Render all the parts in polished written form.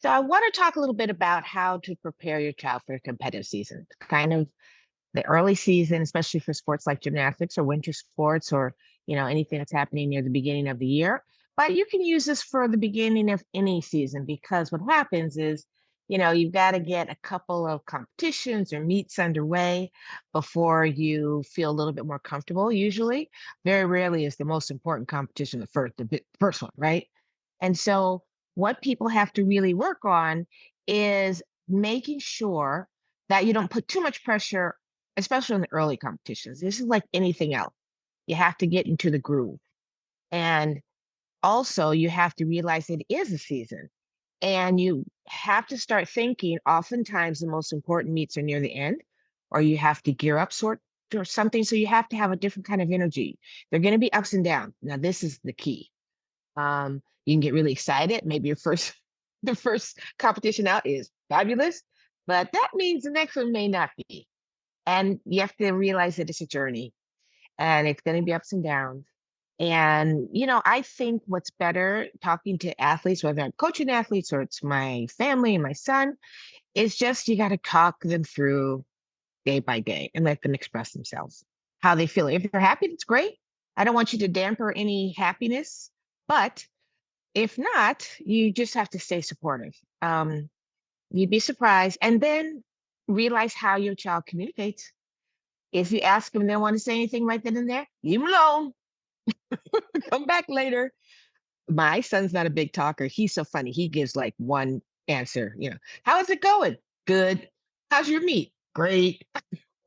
So I want to talk a little bit about how to prepare your child for a competitive season. Kind of the early season, especially for sports like gymnastics or winter sports or anything that's happening near the beginning of the year. But you can use this for the beginning of any season because what happens is, you've got to get a couple of competitions or meets underway before you feel a little bit more comfortable. Usually, very rarely is the most important competition the first one, right? And so what people have to really work on is making sure that you don't put too much pressure, especially in the early competitions. This is like anything else. You have to get into the groove. And also, you have to realize it is a season. And you have to start thinking, oftentimes, the most important meets are near the end, or you have to gear up sort or something. So you have to have a different kind of energy. They're going to be ups and downs. Now, this is the key. You can get really excited. Maybe your first the first competition out is fabulous, but that means the next one may not be. And you have to realize that it's a journey and it's going to be ups and downs. And, I think what's better talking to athletes, whether I'm coaching athletes or it's my family and my son, is just you got to talk them through day by day and let them express themselves, how they feel. If they're happy, that's great. I don't want you to damper any happiness, but if not, you just have to stay supportive. You'd be surprised. And then realize how your child communicates. If you ask them, they don't want to say anything right then and there, leave them alone. Come back later. My son's not a big talker. He's so funny. He gives like one answer, how is it going? Good. How's your meet? Great.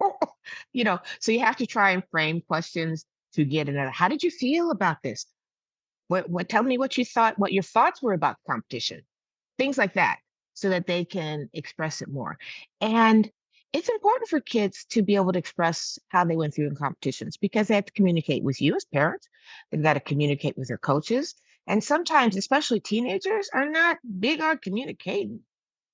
So you have to try and frame questions to get another. How did you feel about this? What tell me what you thought, what your thoughts were about the competition, things like that, so that they can express it more. And it's important for kids to be able to express how they went through in competitions because they have to communicate with you as parents. They've got to communicate with their coaches. And sometimes, especially teenagers, are not big on communicating.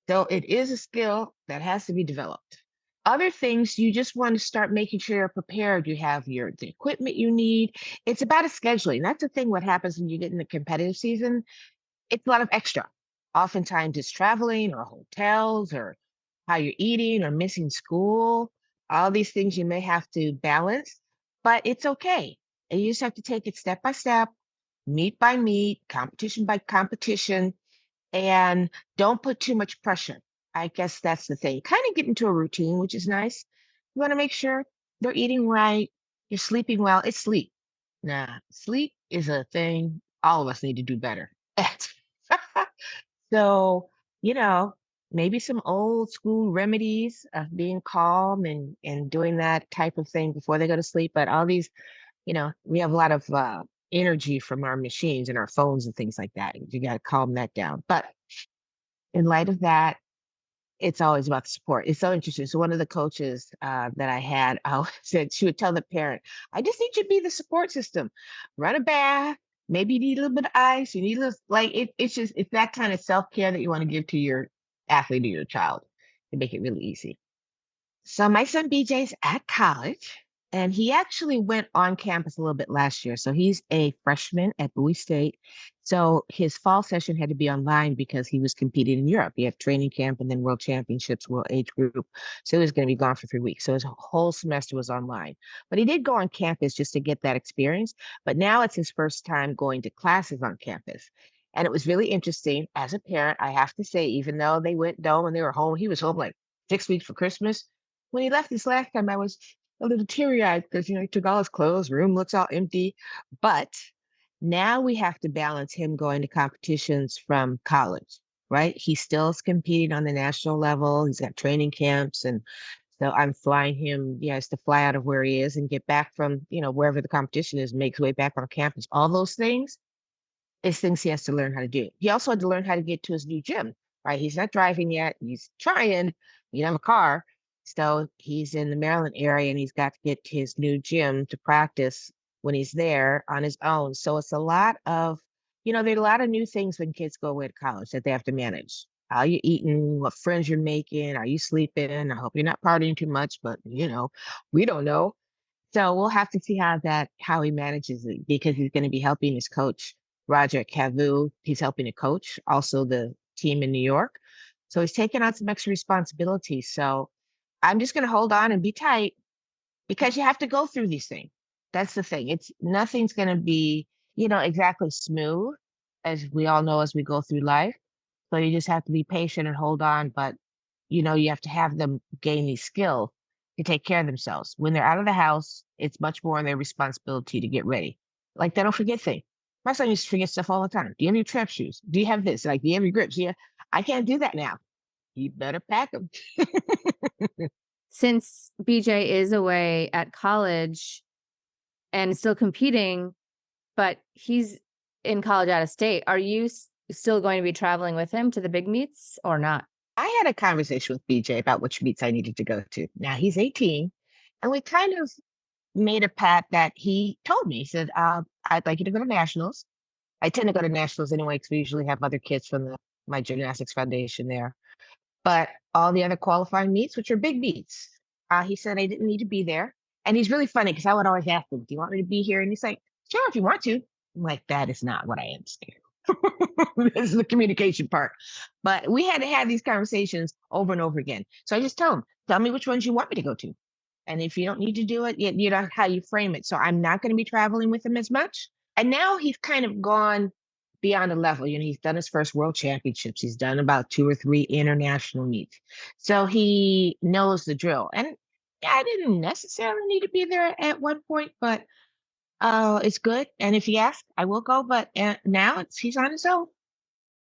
So it is a skill that has to be developed. Other things, you just want to start making sure you're prepared. You have the equipment you need. It's about a scheduling. That's the thing. What happens when you get in the competitive season? It's a lot of extra. Oftentimes it's traveling or hotels or how you're eating or missing school. All these things you may have to balance, but it's okay. And you just have to take it step by step, meet by meet, competition by competition, and don't put too much pressure. I guess that's the thing. Kind of get into a routine, which is nice. You want to make sure they're eating right, you're sleeping well. It's sleep. Nah, sleep is a thing all of us need to do better at. So, you know, maybe some old school remedies of being calm and doing that type of thing before they go to sleep. But all these, we have a lot of energy from our machines and our phones and things like that. You got to calm that down. But in light of that, it's always about the support. It's so interesting. So one of the coaches that I had said she would tell the parent, "I just need you to be the support system. Run a bath. Maybe you need a little bit of ice. You need a little it's that kind of self care that you want to give to your athlete or your child to make it really easy." So my son BJ's at college, and he actually went on campus a little bit last year. So he's a freshman at Bowie State. So his fall session had to be online because he was competing in Europe. He had training camp and then world championships, world age group. So he was going to be gone for 3 weeks. So his whole semester was online. But he did go on campus just to get that experience. But now it's his first time going to classes on campus. And it was really interesting. As a parent, I have to say, even though they went dome and they were home, he was home like 6 weeks for Christmas. When he left this last time, I was a little teary-eyed because, he took all his clothes, room looks all empty. But now we have to balance him going to competitions from college, right? He still is competing on the national level. He's got training camps. And so I'm flying him, he has to fly out of where he is and get back from, wherever the competition is, make his way back on campus. All those things is things he has to learn how to do. He also had to learn how to get to his new gym, right? He's not driving yet. He's trying. He doesn't have a car. So he's in the Maryland area and he's got to get to his new gym to practice when he's there on his own. So it's a lot of, there are a lot of new things when kids go away to college that they have to manage. How you eating, what friends you're making, are you sleeping? I hope you're not partying too much, but we don't know. So we'll have to see how he manages it because he's going to be helping his coach, Roger Cavu. He's helping a coach, also the team in New York. So he's taking on some extra responsibilities. So I'm just going to hold on and be tight because you have to go through these things. That's the thing. It's nothing's going to be, exactly smooth, as we all know as we go through life. So you just have to be patient and hold on. But, you have to have them gain these skills to take care of themselves. When they're out of the house, it's much more on their responsibility to get ready. Like they don't forget things. My son used to forget stuff all the time. Do you have your trap shoes? Do you have this? Like, do you have your grips? Yeah, I can't do that now. You better pack them. Since BJ is away at college and still competing, but he's in college out of state, are you still going to be traveling with him to the big meets or not? I had a conversation with BJ about which meets I needed to go to. Now he's 18, and we kind of made a pact that he told me. He said, I'd like you to go to nationals. I tend to go to nationals anyway because we usually have other kids from my gymnastics foundation there. But all the other qualifying meets, which are big meets, he said I didn't need to be there. And he's really funny because I would always ask him, "Do you want me to be here?" And he's like, "Sure, if you want to." I'm like, "That is not what I understand." This is the communication part. But we had to have these conversations over and over again. So I just tell him, "Tell me which ones you want me to go to. And if you don't need to do it, you know how you frame it." So I'm not going to be traveling with him as much. And now he's kind of gone beyond a level. He's done his first world championships. He's done about 2 or 3 international meets. So he knows the drill. And I didn't necessarily need to be there at one point, but it's good. And if he asks, I will go. But now he's on his own.